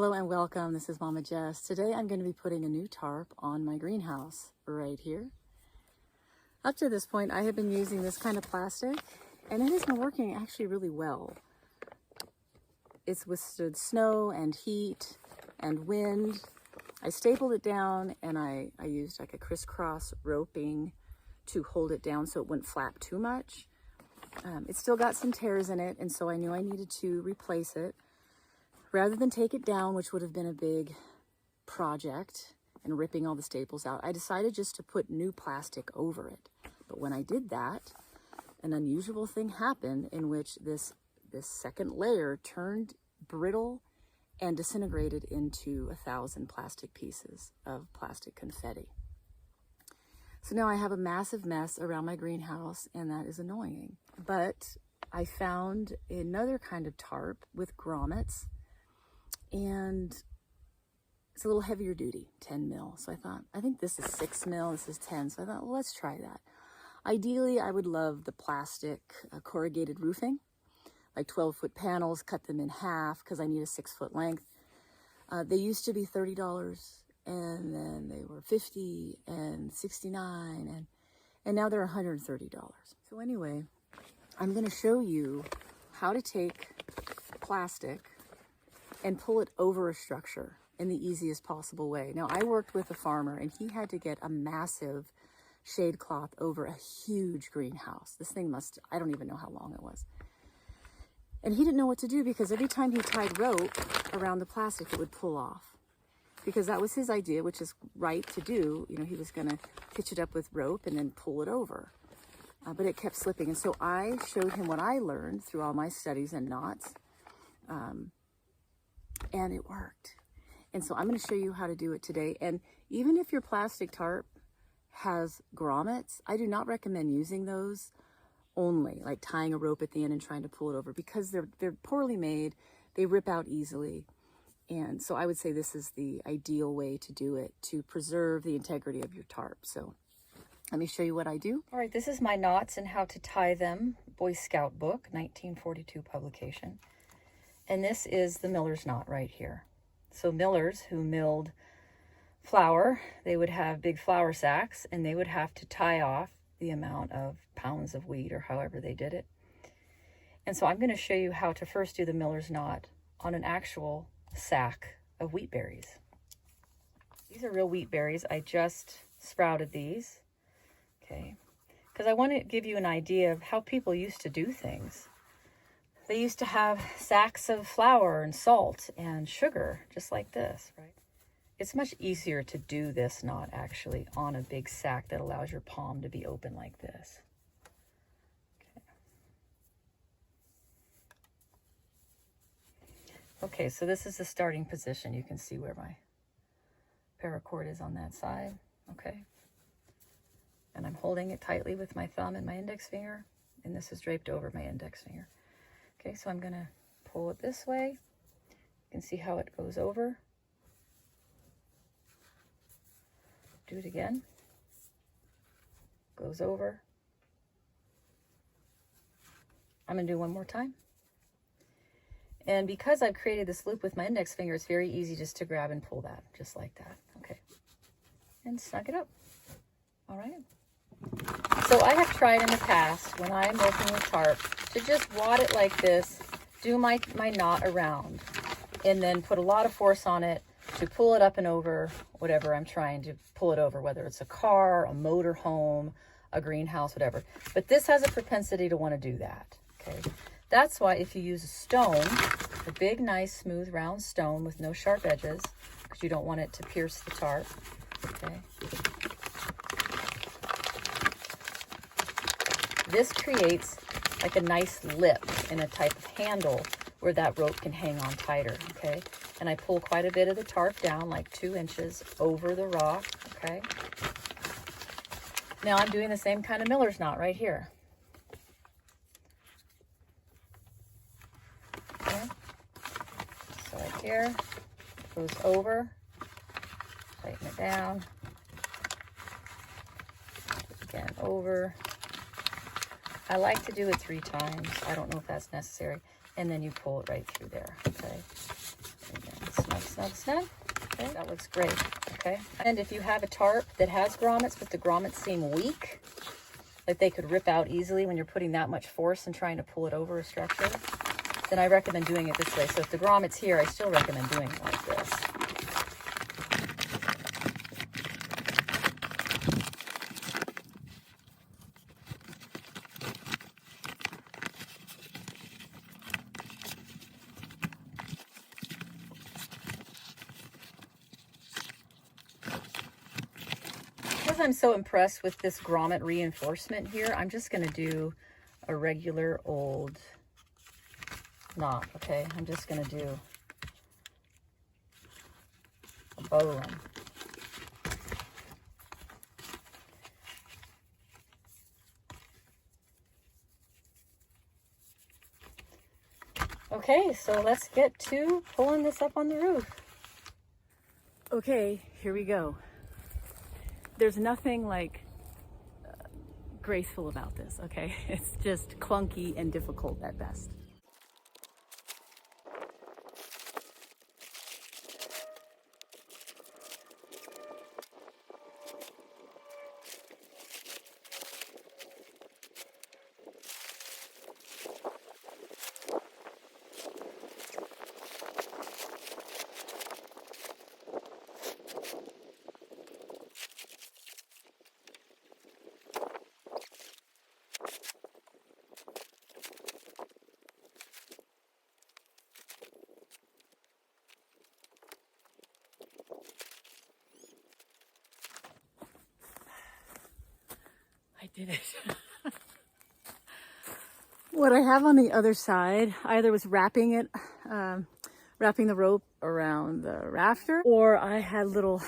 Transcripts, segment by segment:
Hello and welcome. This is Mama Jess. Today I'm going to be putting a new tarp on my greenhouse right here. Up to this point, I have been using this kind of plastic and it has been working actually really well. It's withstood snow and heat and wind. I stapled it down and I used like a crisscross roping to hold it down so it wouldn't flap too much. It's still got some tears in it, and so I knew I needed to replace it. Rather than take it down, which would have been a big project and ripping all the staples out, I decided just to put new plastic over it. But when I did that, an unusual thing happened in which this second layer turned brittle and disintegrated into 1,000 plastic pieces of plastic confetti. So now I have a massive mess around my greenhouse, and that is annoying. But I found another kind of tarp with grommets, and it's a little heavier duty, 10 mil. So I think this is 6 mil, this is 10. So I thought, well, let's try that. Ideally, I would love the plastic corrugated roofing, like 12-foot panels, cut them in half because I need a 6-foot length. They used to be $30, and then they were $50 and $69, and now they're $130. So anyway, I'm going to show you how to take plastic and pull it over a structure in the easiest possible way. Now, I worked with a farmer and he had to get a massive shade cloth over a huge greenhouse. This thing I don't even know how long it was. And he didn't know what to do because every time he tied rope around the plastic, it would pull off. Because that was his idea, which is right to do. You know, he was gonna hitch it up with rope and then pull it over. But it kept slipping. And so I showed him what I learned through all my studies and knots. And it worked. And so I'm going to show you how to do it today. And even if your plastic tarp has grommets, I do not recommend using those only, like tying a rope at the end and trying to pull it over, because they're poorly made. They rip out easily. And so I would say this is the ideal way to do it to preserve the integrity of your tarp. So let me show you what I do. All right, this is my knots and how to tie them, Boy Scout book, 1942 publication. And this is the miller's knot right here. So millers who milled flour, they would have big flour sacks and they would have to tie off the amount of pounds of wheat or however they did it. And so I'm going to show you how to first do the miller's knot on an actual sack of wheat berries. These are real wheat berries. I just sprouted these, okay, because I want to give you an idea of how people used to do things. They used to have sacks of flour and salt and sugar, just like this, right? It's much easier to do this knot actually on a big sack that allows your palm to be open like this. Okay, so this is the starting position. You can see where my paracord is on that side, okay? And I'm holding it tightly with my thumb and my index finger, and this is draped over my index finger. Okay, so I'm gonna pull it this way. You can see how it goes over. Do it again. Goes over. I'm gonna do one more time. And because I've created this loop with my index finger, it's very easy just to grab and pull that, just like that, okay? And snug it up, all right? So I have tried in the past, when I'm working with tarp, to just wad it like this, do my knot around, and then put a lot of force on it to pull it up and over whatever I'm trying to pull it over, whether it's a car, a motor home, a greenhouse, whatever. But this has a propensity to want to do that, okay? That's why if you use a stone, a big, nice, smooth, round stone with no sharp edges, because you don't want it to pierce the tarp, okay? This creates like a nice lip and a type of handle where that rope can hang on tighter, okay? And I pull quite a bit of the tarp down, like 2 inches over the rock, okay? Now I'm doing the same kind of miller's knot right here. Okay? So right here, goes over, tighten it down, again over. I like to do it 3 times. I don't know if that's necessary. And then you pull it right through there, okay? Again. Snug, snug, snug. Okay, that looks great. Okay. And if you have a tarp that has grommets, but the grommets seem weak, like they could rip out easily when you're putting that much force and trying to pull it over a structure, then I recommend doing it this way. So if the grommet's here, I still recommend doing it like this. Because I'm so impressed with this grommet reinforcement here, I'm just going to do a regular old knot, okay? I'm just going to do a bowline. Okay, so let's get to pulling this up on the roof. Okay, here we go. There's nothing like graceful about this, okay? It's just clunky and difficult at best. I did it. What I have on the other side, I either was wrapping it, wrapping the rope around the rafter, or I had little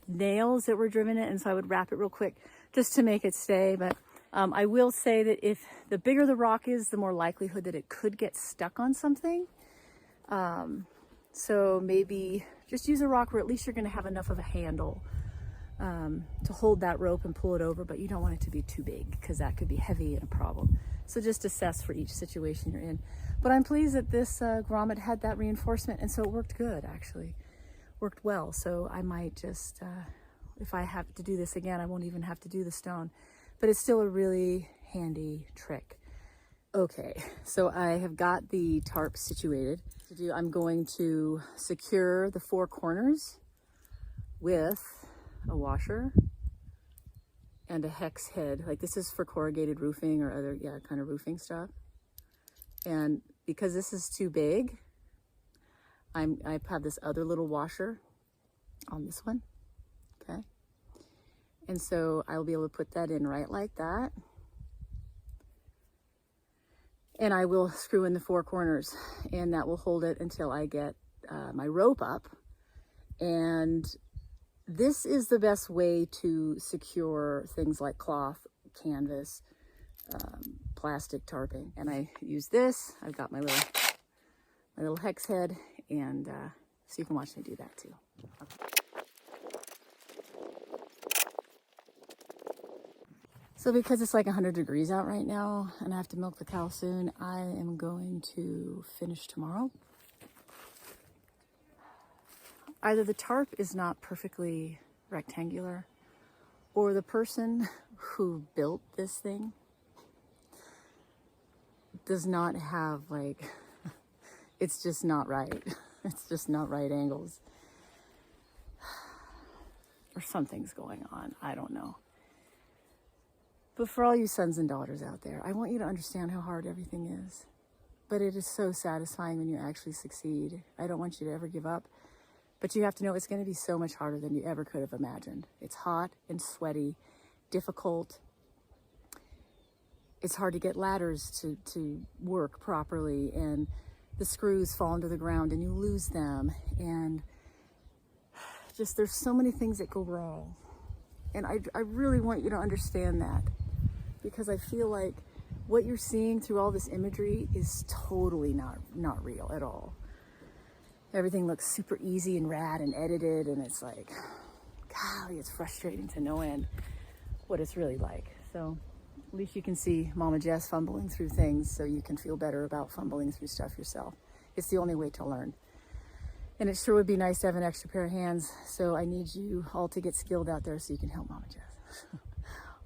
nails that were driven in, and so I would wrap it real quick just to make it stay. But I will say that if the bigger the rock is, the more likelihood that it could get stuck on something. So maybe just use a rock where at least you're going to have enough of a handle to hold that rope and pull it over, but you don't want it to be too big because that could be heavy and a problem. So just assess for each situation you're in. But I'm pleased that this grommet had that reinforcement, and so it worked good, actually. Worked well. So I might just, if I have to do this again, I won't even have to do the stone. But it's still a really handy trick. Okay, so I have got the tarp situated. I'm going to secure the four corners with a washer and a hex head. Like this is for corrugated roofing or other, kind of roofing stuff. And because this is too big, I have this other little washer on this one, okay? And so I'll be able to put that in right like that. And I will screw in the four corners, and that will hold it until I get my rope up. And this is the best way to secure things like cloth, canvas, plastic tarping. And I use this. I've got my little hex head, and so you can watch me do that too. Okay. So because it's like 100 degrees out right now and I have to milk the cow soon, I am going to finish tomorrow. Either the tarp is not perfectly rectangular, or the person who built this thing does not have, like, it's just not right. It's just not right angles. Or something's going on. I don't know. But for all you sons and daughters out there, I want you to understand how hard everything is. But it is so satisfying when you actually succeed. I don't want you to ever give up. But you have to know it's going to be so much harder than you ever could have imagined. It's hot and sweaty, difficult. It's hard to get ladders to work properly, and the screws fall into the ground and you lose them. And just there's so many things that go wrong. And I really want you to understand that, because I feel like what you're seeing through all this imagery is totally not real at all. Everything looks super easy and rad and edited, and it's like, golly, it's frustrating to no end what it's really like. So at least you can see Mama Jess fumbling through things so you can feel better about fumbling through stuff yourself. It's the only way to learn. And it sure would be nice to have an extra pair of hands. So I need you all to get skilled out there so you can help Mama Jess.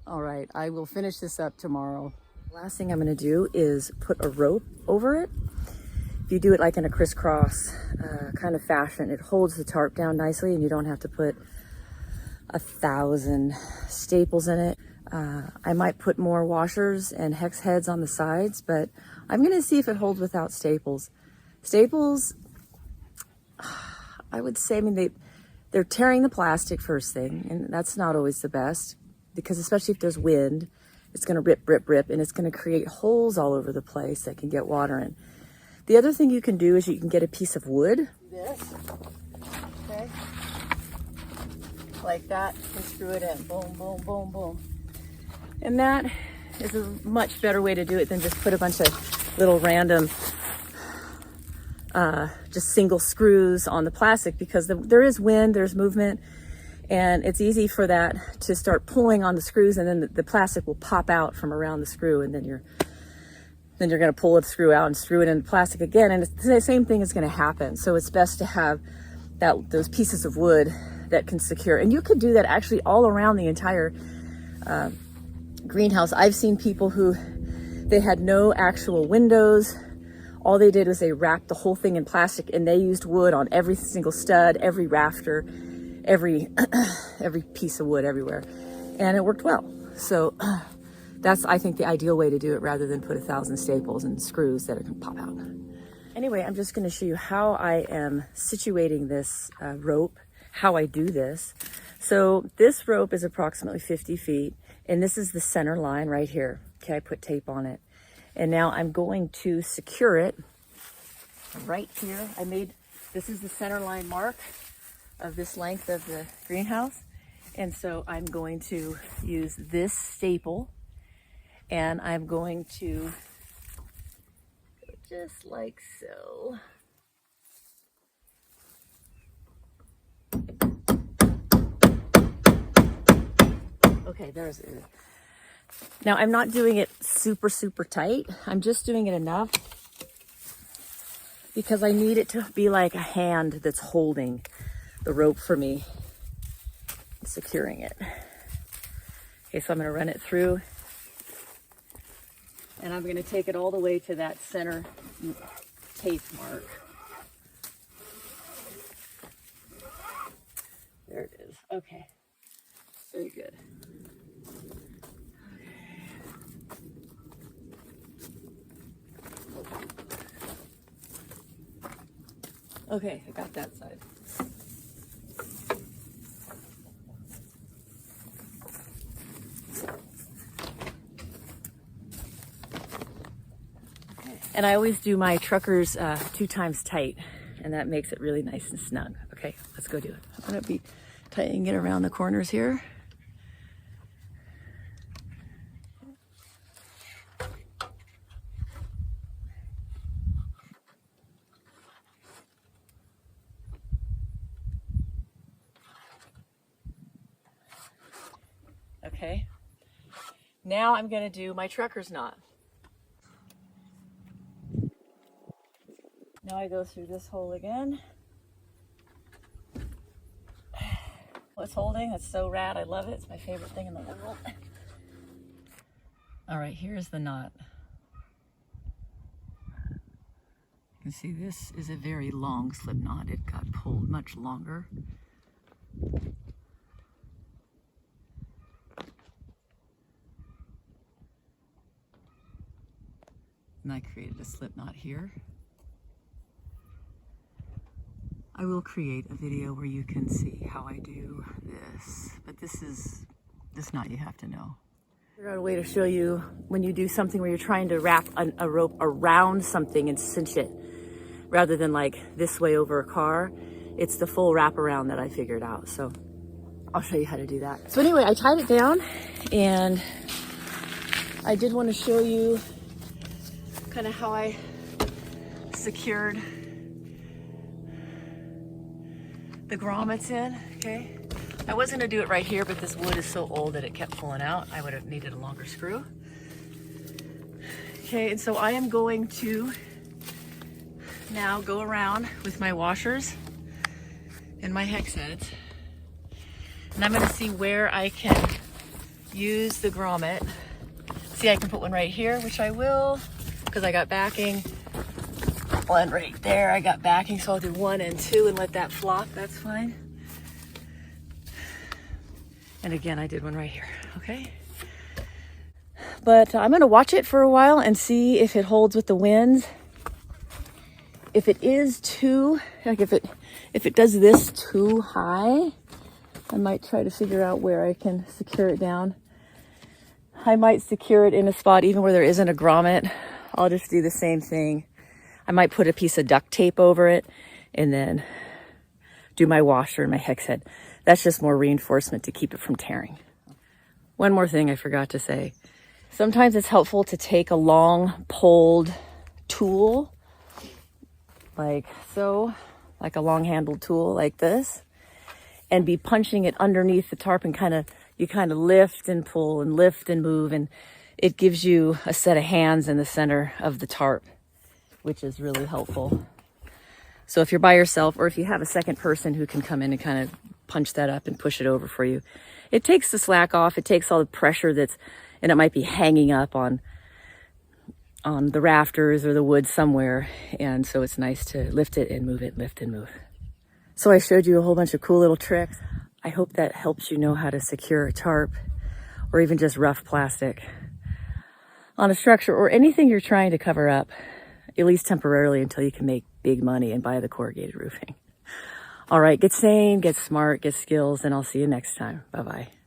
All right, I will finish this up tomorrow. Last thing I'm gonna do is put a rope over it. If you do it like in a crisscross kind of fashion, it holds the tarp down nicely and you don't have to put 1,000 staples in it. I might put more washers and hex heads on the sides, but I'm gonna see if it holds without staples. Staples, I would say, I mean, they're tearing the plastic first thing, and that's not always the best, because especially if there's wind, it's gonna rip, rip, rip, and it's gonna create holes all over the place that can get water in. The other thing you can do is you can get a piece of wood. This, okay, like that, and screw it in, boom, boom, boom, boom. And that is a much better way to do it than just put a bunch of little random just single screws on the plastic, because there is wind, there's movement, and it's easy for that to start pulling on the screws, and then the plastic will pop out from around the screw, and then you're going to pull the screw out and screw it in the plastic again, and it's the same thing is going to happen. So it's best to have those pieces of wood that can secure, and you could do that actually all around the entire greenhouse. I've seen people who they had no actual windows. All they did was they wrapped the whole thing in plastic, and they used wood on every single stud, every rafter, every piece of wood everywhere, and it worked well. So that's, I think, the ideal way to do it, rather than put 1,000 staples and screws that can pop out. Anyway, I'm just going to show you how I am situating this rope, how I do this. So this rope is approximately 50 feet, and this is the center line right here. Okay, I put tape on it. And now I'm going to secure it right here. This is the center line mark of this length of the greenhouse. And so I'm going to use this staple, and I'm going to go just like so. Okay, there's it. Now, I'm not doing it super, super tight. I'm just doing it enough because I need it to be like a hand that's holding the rope for me, securing it. Okay, so I'm gonna run it through, and I'm gonna take it all the way to that center tape mark. There it is. Okay, very good. Okay, I got that side. Okay. And I always do my truckers 2 times tight, and that makes it really nice and snug. Okay, let's go do it. I'm gonna be tightening it around the corners here. Okay, now I'm going to do my trucker's knot. Now I go through this hole again. Well, it's holding. That's so rad. I love it. It's my favorite thing in the world. All right, here's the knot. You can see this is a very long slip knot. It got pulled much longer. And I created a slip knot here. I will create a video where you can see how I do this, but this knot you have to know. I figured out a way to show you when you do something where you're trying to wrap a rope around something and cinch it, rather than like this way over a car. It's the full wraparound that I figured out, so I'll show you how to do that. So anyway, I tied it down, and I did want to show you kind of how I secured the grommets in. Okay, I was gonna do it right here, but this wood is so old that it kept pulling out. I would have needed a longer screw. Okay, and so I am going to now go around with my washers and my hex heads. And I'm going to see where I can use the grommet. See, I can put one right here, which I will, because I got backing. One right there, I got backing, so I'll do 1 and 2 and let that flop, that's fine. And again, I did one right here, okay? But I'm gonna watch it for a while and see if it holds with the winds. If it is too, like if it does this too high, I might try to figure out where I can secure it down. I might secure it in a spot even where there isn't a grommet. I'll just do the same thing. I might put a piece of duct tape over it and then do my washer and my hex head. That's just more reinforcement to keep it from tearing. One more thing I forgot to say. Sometimes it's helpful to take a long poled tool, like so, like a long handled tool like this, and be punching it underneath the tarp and you kind of lift and pull and lift and move, and it gives you a set of hands in the center of the tarp, which is really helpful. So if you're by yourself, or if you have a second person who can come in and kind of punch that up and push it over for you, it takes the slack off, it takes all the pressure and it might be hanging up on the rafters or the wood somewhere, and so it's nice to lift it and move it, lift and move. So I showed you a whole bunch of cool little tricks. I hope that helps you know how to secure a tarp, or even just rough plastic on a structure, or anything you're trying to cover up, at least temporarily, until you can make big money and buy the corrugated roofing. All right, get sane, get smart, get skills, and I'll see you next time. Bye-bye.